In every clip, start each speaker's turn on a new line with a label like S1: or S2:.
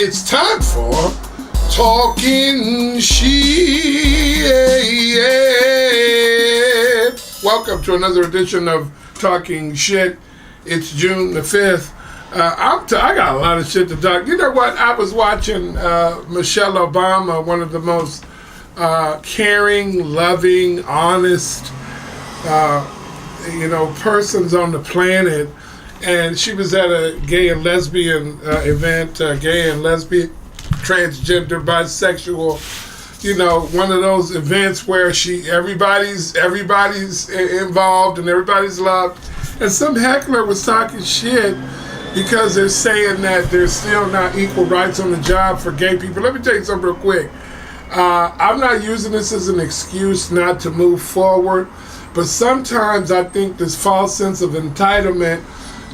S1: It's time for Talking Shit. Welcome to another edition of Talking Shit. It's June the 5th. I got a lot of shit to talk. You know what? I was watching Michelle Obama, one of the most caring, loving, honest, persons on the planet. And she was at a gay and lesbian event, gay and lesbian, transgender, bisexual, one of those events where everybody's involved and everybody's loved. And some heckler was talking shit because they're saying that there's still not equal rights on the job for gay people. Let me tell you something real quick. I'm not using this as an excuse not to move forward, but sometimes I think this false sense of entitlement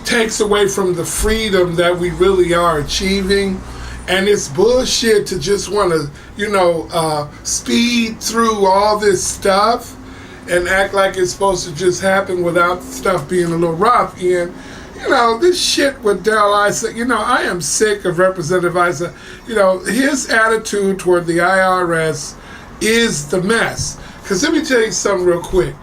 S1: takes away from the freedom that we really are achieving. And it's bullshit to just want to, speed through all this stuff and act like it's supposed to just happen without stuff being a little rough. And, this shit with Darrell Issa, I am sick of Representative Issa. His attitude toward the IRS is the mess. Because let me tell you something real quick.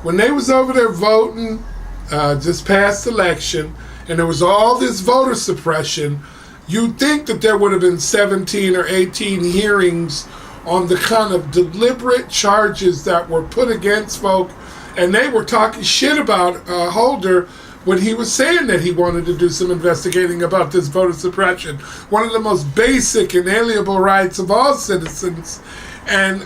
S1: When they was over there voting, just past election, and there was all this voter suppression, you'd think that there would have been 17 or 18 hearings on the kind of deliberate charges that were put against folk, and they were talking shit about Holder when he was saying that he wanted to do some investigating about this voter suppression, one of the most basic inalienable rights of all citizens. And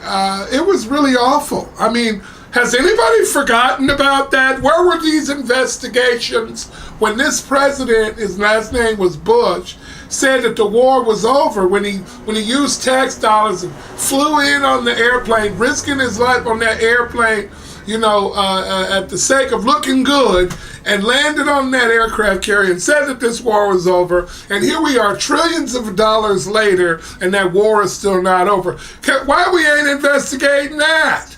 S1: it was really awful. I mean, has anybody forgotten about that? Where were these investigations when this president, his last name was Bush, said that the war was over, when he used tax dollars and flew in on the airplane, risking his life on that airplane, at the sake of looking good, and landed on that aircraft carrier and said that this war was over, and here we are trillions of dollars later, and that war is still not over. Why we ain't investigating that?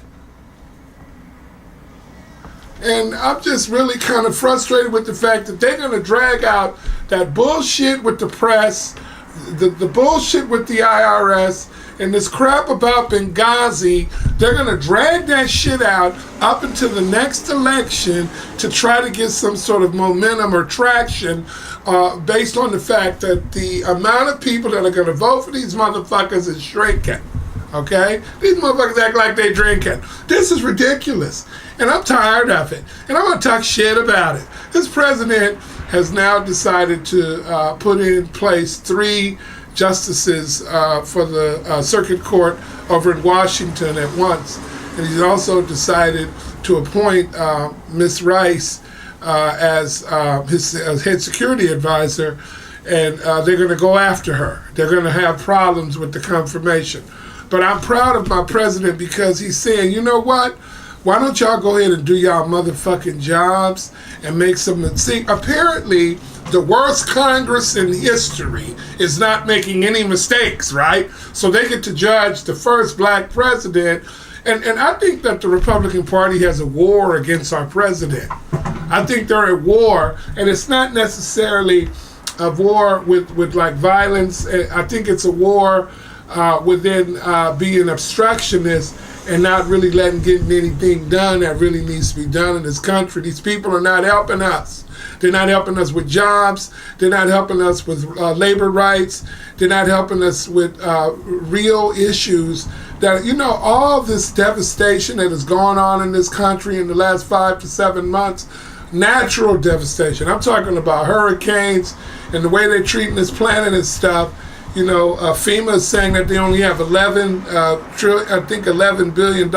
S1: And I'm just really kind of frustrated with the fact that they're going to drag out that bullshit with the press, the bullshit with the IRS, and this crap about Benghazi. They're going to drag that shit out up until the next election to try to get some sort of momentum or traction based on the fact that the amount of people that are going to vote for these motherfuckers is shrinking. Okay? These motherfuckers act like they drinking. This is ridiculous. And I'm tired of it. And I'm going to talk shit about it. This president has now decided to put in place 3 justices for the circuit court over in Washington at once. And he's also decided to appoint Ms. Rice as his head security advisor. And they're going to go after her. They're going to have problems with the confirmation. But I'm proud of my president because he's saying, you know what? Why don't y'all go ahead and do y'all motherfucking jobs and make some... See, apparently, the worst Congress in history is not making any mistakes, right? So they get to judge the first black president. And I think that the Republican Party has a war against our president. I think they're at war, and it's not necessarily a war with like violence. I think it's a war within being obstructionist and not really getting anything done that really needs to be done in this country. These people are not helping us. They're not helping us with jobs. They're not helping us with labor rights. They're not helping us with real issues that, all this devastation that has gone on in this country in the last 5 to 7 months, natural devastation. I'm talking about hurricanes and the way they're treating this planet and stuff. FEMA is saying that they only have $11 billion,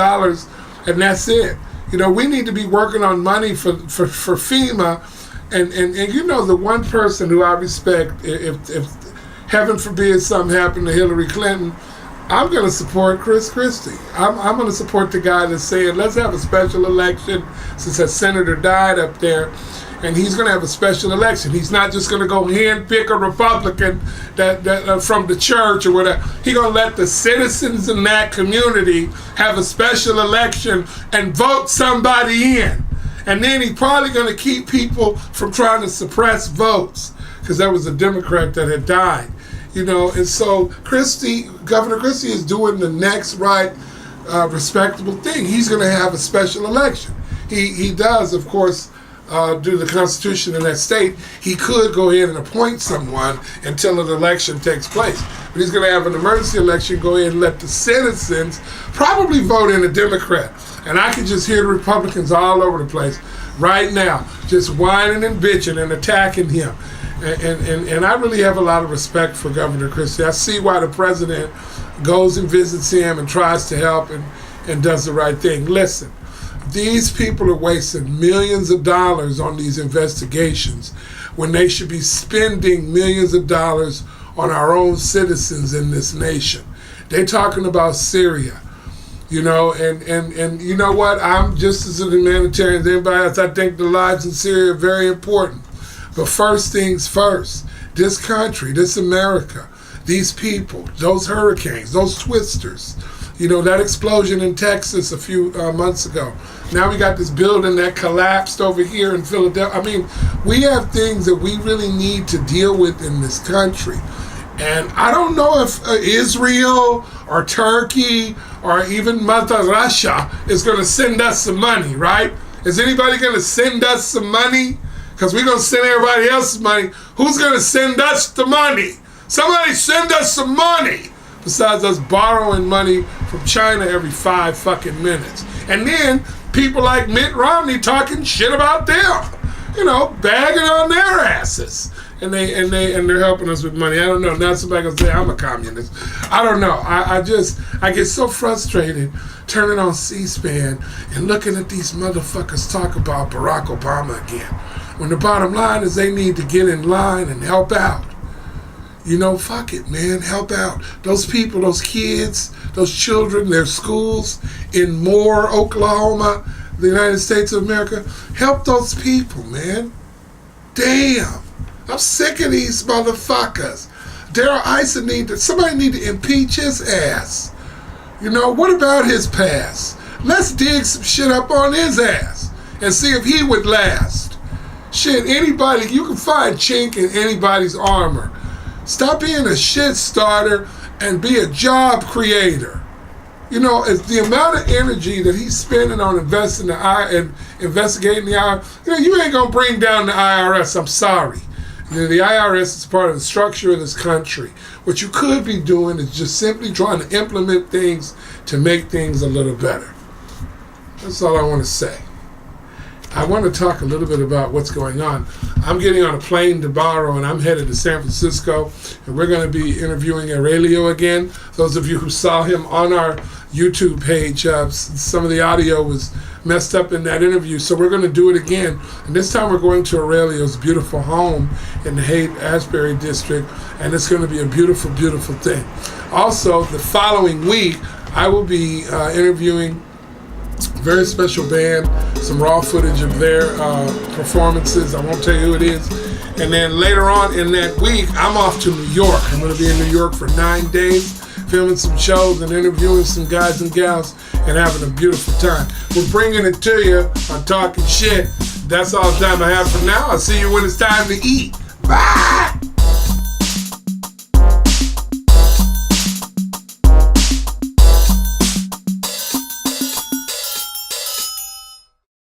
S1: and that's it. We need to be working on money for FEMA, and the one person who I respect, if heaven forbid something happened to Hillary Clinton, I'm going to support Chris Christie. I'm going to support the guy that's saying, let's have a special election since that senator died up there. And he's going to have a special election. He's not just going to go handpick a Republican that from the church or whatever. He's going to let the citizens in that community have a special election and vote somebody in. And then he's probably going to keep people from trying to suppress votes, because there was a Democrat that had died. You know, and so Governor Christie is doing the next right, respectable thing. He's going to have a special election. He does, of course, due to the Constitution in that state, he could go ahead and appoint someone until an election takes place. But he's going to have an emergency election, go ahead and let the citizens probably vote in a Democrat. And I can just hear the Republicans all over the place right now, just whining and bitching and attacking him. And I really have a lot of respect for Governor Christie. I see why the president goes and visits him and tries to help and does the right thing. Listen, these people are wasting millions of dollars on these investigations when they should be spending millions of dollars on our own citizens in this nation. They're talking about Syria. You know, and you know what? I'm just as a humanitarian as anybody else. I think the lives in Syria are very important. But first things first, this country, this America, these people, those hurricanes, those twisters, you know, that explosion in Texas a few months ago. Now we got this building that collapsed over here in Philadelphia. I mean, we have things that we really need to deal with in this country. And I don't know if Israel or Turkey or even Mother Russia is going to send us some money, right? Is anybody going to send us some money? Because we're going to send everybody else money. Who's going to send us the money? Somebody send us some money. Besides us borrowing money from China every 5 fucking minutes. And then people like Mitt Romney talking shit about them. You know, bagging on their asses. And they're helping us with money. I don't know. Now somebody gonna say I'm a communist. I don't know. I get so frustrated turning on C-SPAN and looking at these motherfuckers talk about Barack Obama again. When the bottom line is they need to get in line and help out. You know, fuck it, man. Help out. Those people, those kids, those children, their schools in Moore, Oklahoma, the United States of America. Help those people, man. Damn. I'm sick of these motherfuckers. Darrell Issa somebody need to impeach his ass. You know, what about his past? Let's dig some shit up on his ass and see if he would last. Shit, anybody, you can find chink in anybody's armor. Stop being a shit starter and be a job creator. You know, it's the amount of energy that he's spending on investigating the IRS. You know, you ain't gonna bring down the IRS. I'm sorry. You know, the IRS is part of the structure of this country. What you could be doing is just simply trying to implement things to make things a little better. That's all I want to say. I want to talk a little bit about what's going on. I'm getting on a plane tomorrow and I'm headed to San Francisco, and we're going to be interviewing Aurelio again. Those of you who saw him on our YouTube page, some of the audio was messed up in that interview, so we're going to do it again. And this time we're going to Aurelio's beautiful home in the Haight-Ashbury district, and it's going to be a beautiful, beautiful thing. Also, the following week, I will be interviewing a very special band, some raw footage of their performances. I won't tell you who it is. And then later on in that week, I'm off to New York. I'm going to be in New York for 9 days, filming some shows and interviewing some guys and gals and having a beautiful time. We're bringing it to you on Talking Shit. That's all the time I have for now. I'll see you when it's time to eat. Bye!